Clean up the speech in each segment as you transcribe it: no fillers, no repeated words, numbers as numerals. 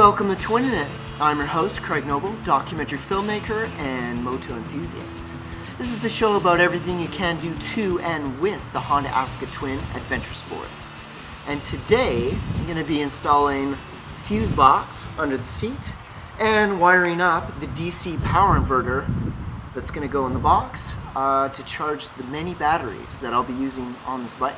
Welcome to Twinin'It. I'm your host, Craig Noble, documentary filmmaker and moto enthusiast. This is the show about everything you can do to and with the Honda Africa Twin adventure sports. And today, I'm going to be installing a fuse box under the seat and wiring up the DC power inverter that's going to go in the box to charge the many batteries that I'll be using on this bike.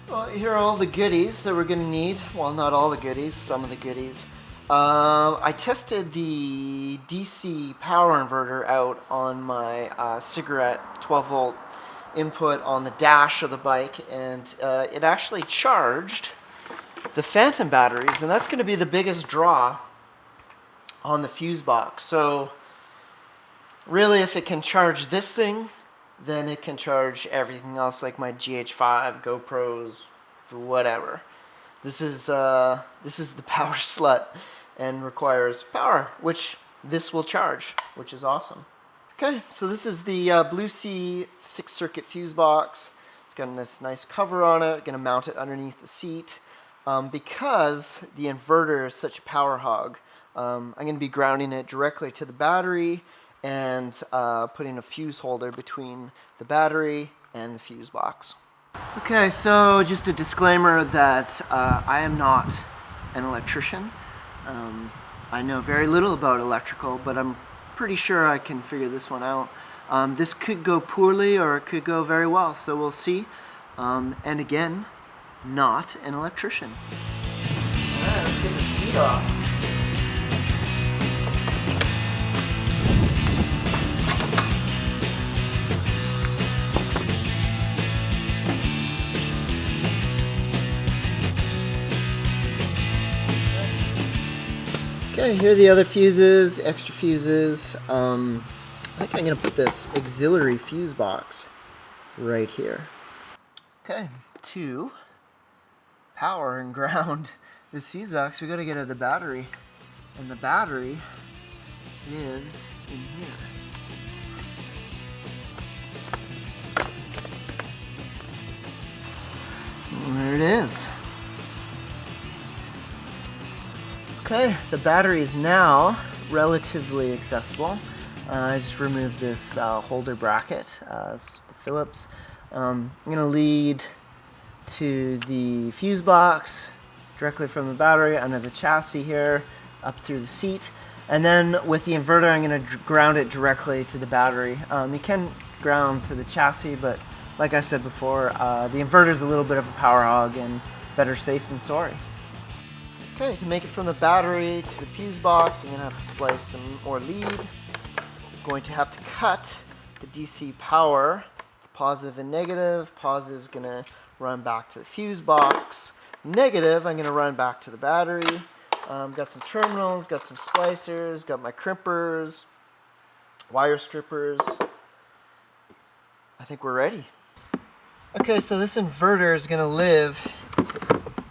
Well, here are all the goodies that we're going to need. Well, not all the goodies, some of the goodies. I tested the DC power inverter out on my cigarette 12 volt input on the dash of the bike, and it actually charged the phantom batteries, and that's going to be the biggest draw on the fuse box. So really, if it can charge this thing, then it can charge everything else, like my GH5, GoPros, whatever. This is the power slut and requires power, which this will charge, which is awesome. Okay, so this is the Blue Sea 6-circuit fuse box. It's got this nice cover on it. Going to mount it underneath the seat. Because the inverter is such a power hog, I'm going to be grounding it directly to the battery and putting a fuse holder between the battery and the fuse box. Okay, so just a disclaimer that I am not an electrician. I know very little about electrical, but I'm pretty sure I can figure this one out. This could go poorly or it could go very well, so we'll see. And again, not an electrician. Alright, let's get the seat off. Okay, here are the other fuses, extra fuses. I think I'm going to put this auxiliary fuse box right here. Okay, to power and ground this fuse box, we got to get at the battery. And the battery is in here. And there it is. Okay, the battery is now relatively accessible. I just removed this holder bracket, it's the Phillips. I'm going to lead to the fuse box directly from the battery under the chassis here, up through the seat. And then with the inverter, I'm going to ground it directly to the battery. You can ground to the chassis, but like I said before, the inverter is a little bit of a power hog, and better safe than sorry. Okay, to make it from the battery to the fuse box, I'm going to have to splice some more lead. I'm going to have to cut the DC power, positive and negative. Positive is going to run back to the fuse box. Negative, I'm going to run back to the battery. Got some terminals, got some splicers, got my crimpers, wire strippers. I think we're ready. Okay, so this inverter is going to live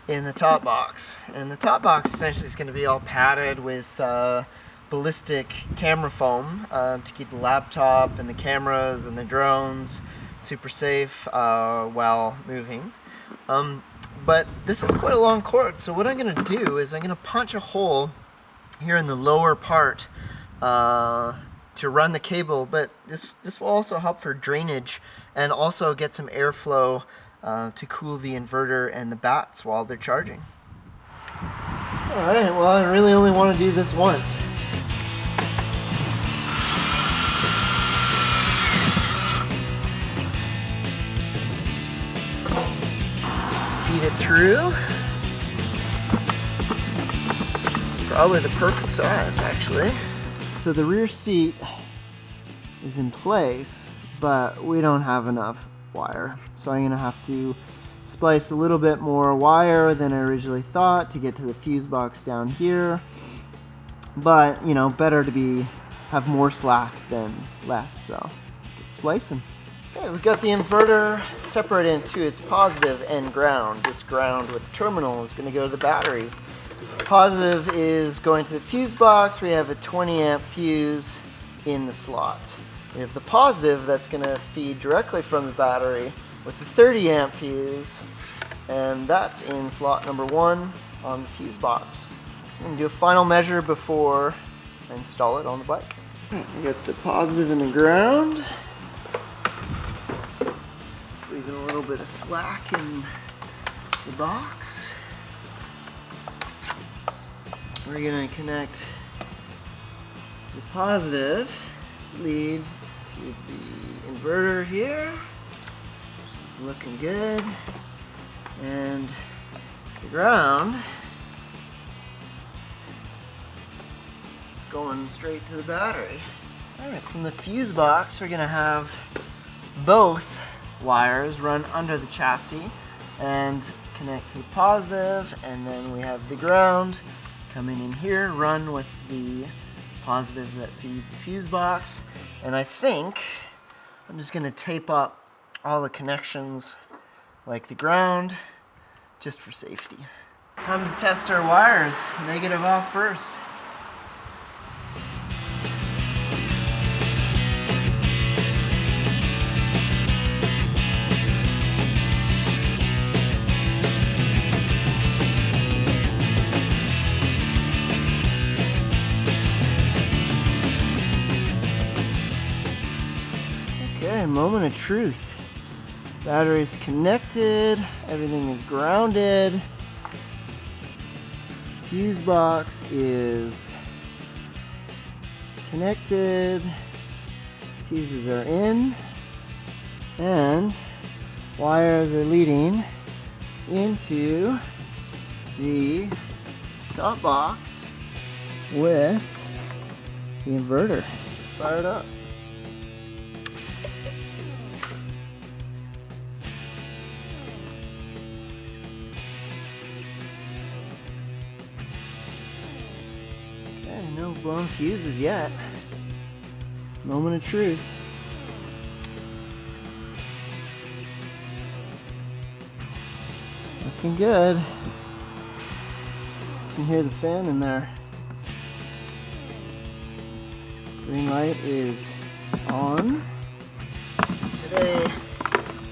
in the top box, and the top box essentially is going to be all padded with ballistic camera foam to keep the laptop and the cameras and the drones super safe while moving. But this is quite a long cord, so what I'm going to do is I'm going to punch a hole here in the lower part to run the cable, but this will also help for drainage and also get some airflow to cool the inverter and the bats while they're charging. Alright, well, I really only want to do this once. Feed it through. It's probably the perfect size, actually. So the rear seat is in place, but we don't have enough wire. So I'm going to have to splice a little bit more wire than I originally thought to get to the fuse box down here. But, you know, better to have more slack than less, so get splicing. Okay, we've got the inverter separated into its positive and ground. This ground with the terminal is going to go to the battery. Positive is going to the fuse box. We have a 20 amp fuse in the slot. We have the positive that's going to feed directly from the battery with a 30 amp fuse, and that's in slot number 1 on the fuse box. So I'm gonna do a final measure before I install it on the bike. I got the positive and the ground. Just leaving a little bit of slack in the box. We're gonna connect the positive lead to the inverter here. This is looking good. And the ground going straight to the battery. Alright, from the fuse box, we're gonna have both wires run under the chassis and connect to the positive, and then we have the ground coming in here, run with the positive that feeds the fuse box. And I think I'm just gonna tape up all the connections like the ground, just for safety. Time to test our wires. Negative off first. Okay, moment of truth. Battery's connected, everything is grounded. Fuse box is connected, fuses are in, and wires are leading into the top box with the inverter. Let's fire it up. No blown fuses yet. Moment of truth. Looking good. You can hear the fan in there. Green light is on. Today,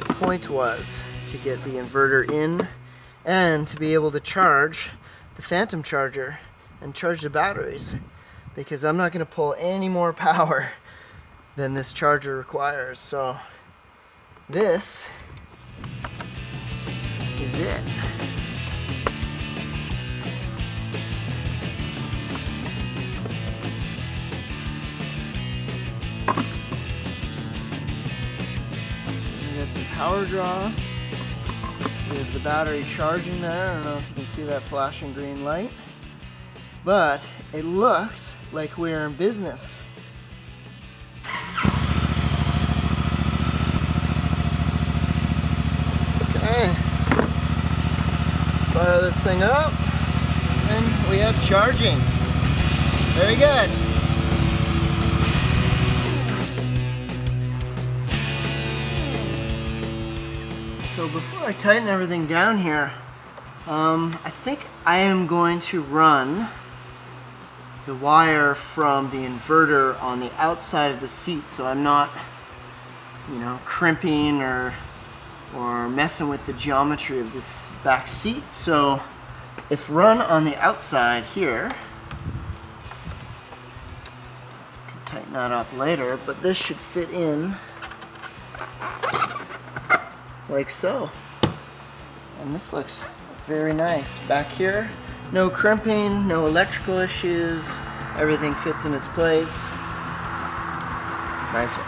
the point was to get the inverter in and to be able to charge the phantom charger and charge the batteries, because I'm not going to pull any more power than this charger requires. So this is it. We got some power draw. We have the battery charging there. I don't know if you can see that flashing green light, but it looks like we're in business. Okay, let's fire this thing up, and we have charging. Very good. So before I tighten everything down here, I think I am going to run the wire from the inverter on the outside of the seat, so I'm not, crimping or messing with the geometry of this back seat. So if run on the outside here, can tighten that up later, but this should fit in like so. And this looks very nice. Back here, no crimping, no electrical issues, everything fits in its place. Nice one.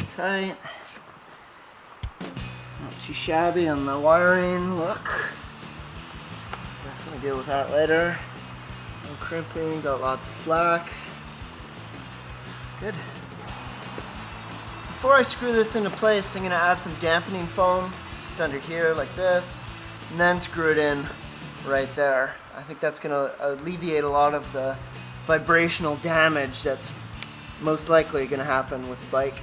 Tight. Not too shabby on the wiring look. Definitely deal with that later. No crimping, got lots of slack. Good. Before I screw this into place, I'm going to add some dampening foam just under here like this, and then screw it in right there. I think that's going to alleviate a lot of the vibrational damage that's most likely going to happen with the bike.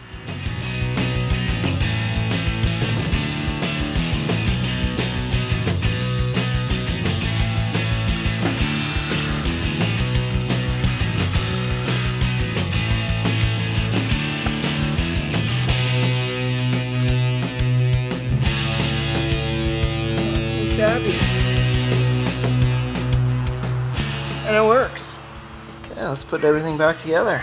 shabby. And it works. Okay, let's put everything back together.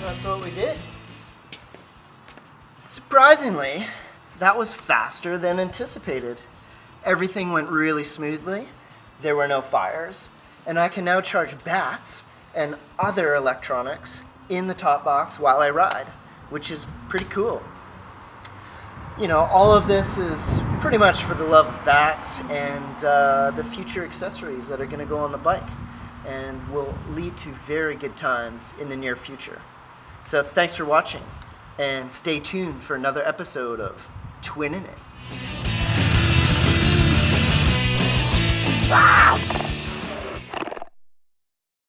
That's what we did. Surprisingly, that was faster than anticipated. Everything went really smoothly. There were no fires. And I can now charge bats and other electronics in the top box while I ride, which is pretty cool. You know, all of this is pretty much for the love of bats and the future accessories that are going to go on the bike and will lead to very good times in the near future. So thanks for watching, and stay tuned for another episode of Twinin'It.